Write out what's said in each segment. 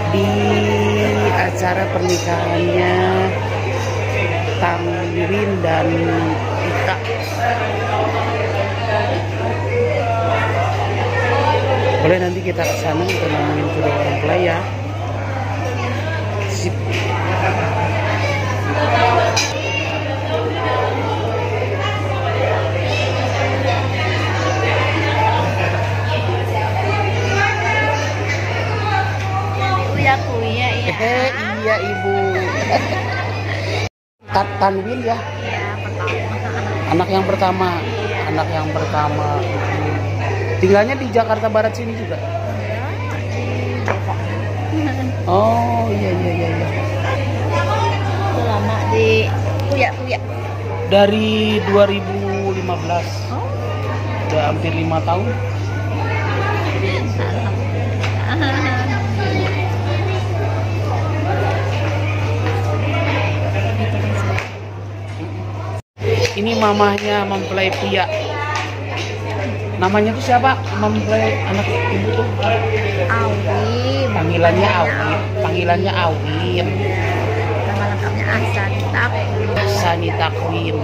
di acara pernikahannya Tanwin dan Ika. Boleh nanti kita ke sana kita nemuin kedua orang tua ya. Sip. Kuya ya. Iya Ibu. Tanwin ya. Anak yang pertama. Anak yang pertama. Tinggalnya di Jakarta Barat sini juga. Oh iya. Lama di Kuya. Dari 2015. Udah hampir 5 tahun. Ini mamahnya mempelai pria. Namanya tuh siapa? Mempelai anak ibu tuh? Awim. Panggilannya Awim. Panggilannya Awim. Nama lengkapnya Ahsani Takwim.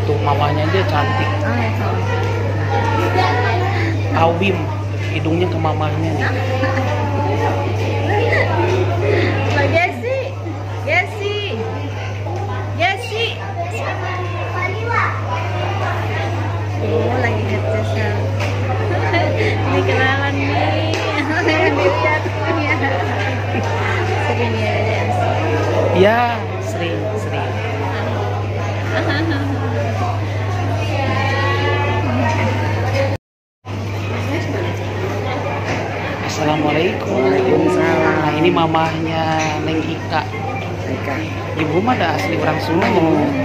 Tuh mamanya dia cantik. Awim. Hidungnya ke mamahnya nih. Mbak Gesi. Oh, lagi ngecas. Ini kenalan nih. Dilihat ya. Sering ya Desi. Ya, sering. Assalamualaikum. Waalaikumsalam. Nah, ini mamahnya Neng Ika. Ibu mah ada asli orang Sunda.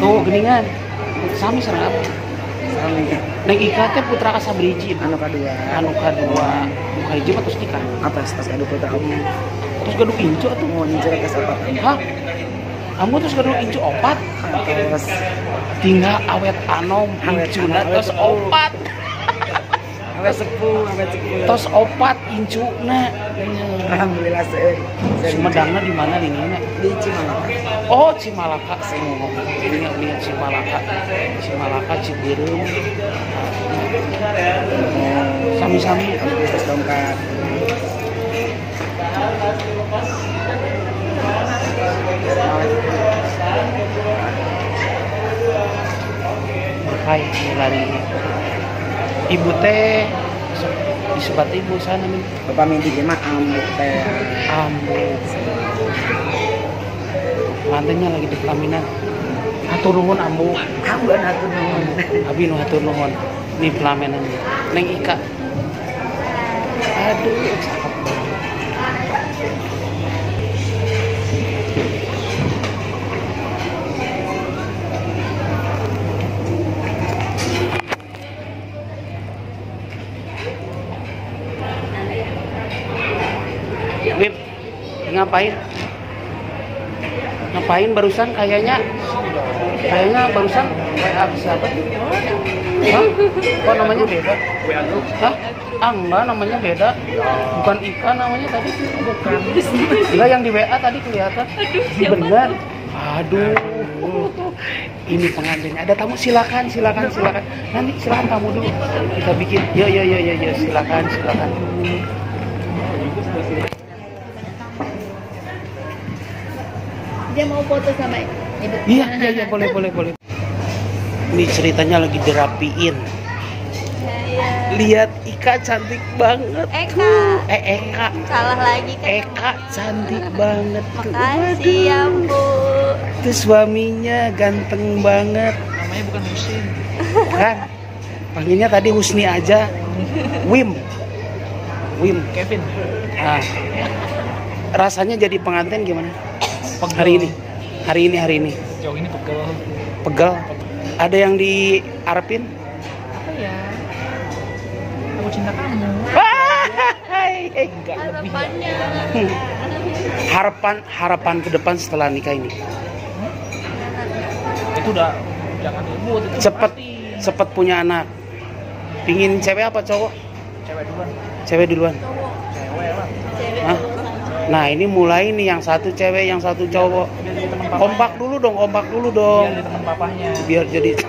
Tuh geningan. Sami serap. Neng Ika teh putra kasabriji. Anu kedua. Buka hiji mah terus nikah. Atas adu putra kamu. Terus gaduh incu atuh. Mau ngincer ke siapa? Hah? Kamu terus gaduh incu opat? Terus Tinggal awet anom Awet incuna anom, terus awet sepuh. opat. awet sepuh. Tos opat incuna. Alhamdulillah seueur. Sumedangna di mana lingina? Di Cimalaka. Oh, Cimalaka. Lihat Cimalaka Cibireum. Sami-sami. Terus dongkar. Berkah lari. Ibu teh disebat ibu sana nih. Bapak mimpi mah ambuk teh. Ambuk. Mantannya lagi di pelaminan. Hatur nuhun ambu. Ambeun hatur nuhun. Abi nu hatur nuhun. Ini pelaminan Neng Ika. Aduh, cakep banget. Wib, ngapain barusan kayaknya barusan WA siapa? Hah? Kok namanya beda? WA grup. Hah? Enggak, namanya beda. Bukan Ika namanya tadi. Bukan. Enggak, yang di WA tadi kelihatan. Benar. Aduh. Ini pengantinnya. Ada tamu, silakan. Nanti silakan tamu dulu. Kita bikin. Ya, silakan. Dia mau foto sama ibu. Iya, boleh. Ini ceritanya lagi dirapiin. Lihat Ika cantik banget. Eka. Salah lagi kan. Eka cantik banget. Makasih ya Bu. Itu suaminya ganteng banget. Namanya bukan Husin. Bukan. Panggilnya tadi Husni aja. Wim. Kevin. Ah. Rasanya jadi pengantin gimana? Hari ini. Jauh ini Pegel. Ada yang diarepin? Apa ya? Aku cinta kamu. Enggak lebih. Harapannya. Harapan ke depan setelah nikah ini. Itu udah Jangan ribut itu cepet pasti. cepet punya anak. Pingin cewek apa cowok? Cewek duluan. Cewek duluan. Cewek lah. Hah? Nah ini mulai nih yang satu cewek yang satu cowok. Biar jadi teman papanya. Kompak dulu dong, kompak dulu dong. Biar jadi teman papahnya. Biar jadi. Ya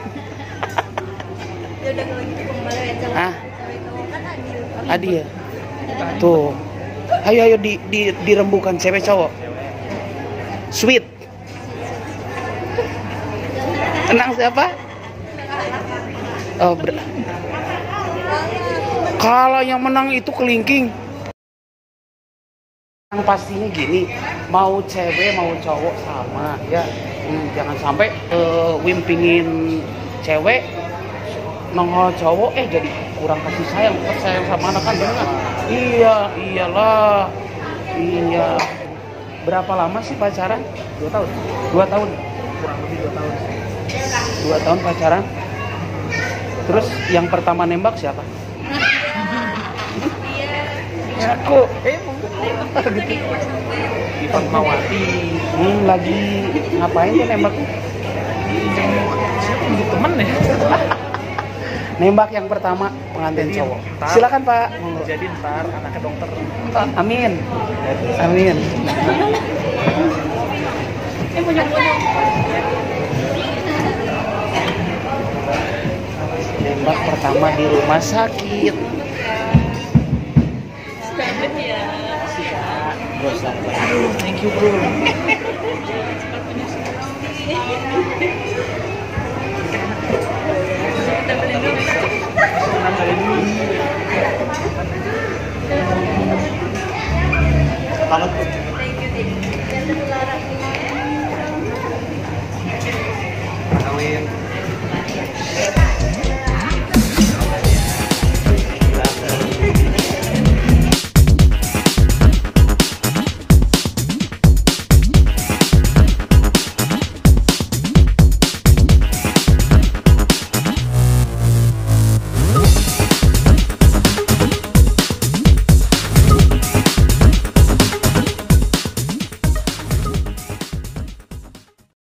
udah kalau gitu kembali ya cowok. Hah? Cewek cowok kan adil. Adil ya. Tuh. Ayo dirembukan cewek cowok. Sweet. Tenang siapa? Oh, kalau yang menang itu kelingking. Yang pastinya gini, mau cewek mau cowok sama ya. Jangan sampai Wim pingin cewek nongol cowok jadi kurang kasih sayang sama anak kan bener. Iya, iyalah. Iya. Berapa lama sih pacaran? 2 tahun. 2 tahun. Kurang lebih 2 tahun. 2 tahun pacaran. Terus yang pertama nembak siapa? Aku. Gitu. Ivan Mawati. Lagi ngapain tuh nembak? Siapa yang temen ya? Nembak yang pertama pengantin Jadi, cowok. ntar- Silakan Pak. Jadi ntar anaknya dokter. Amin. Amin. Nembak pertama di rumah sakit. Thank you bro. Selamat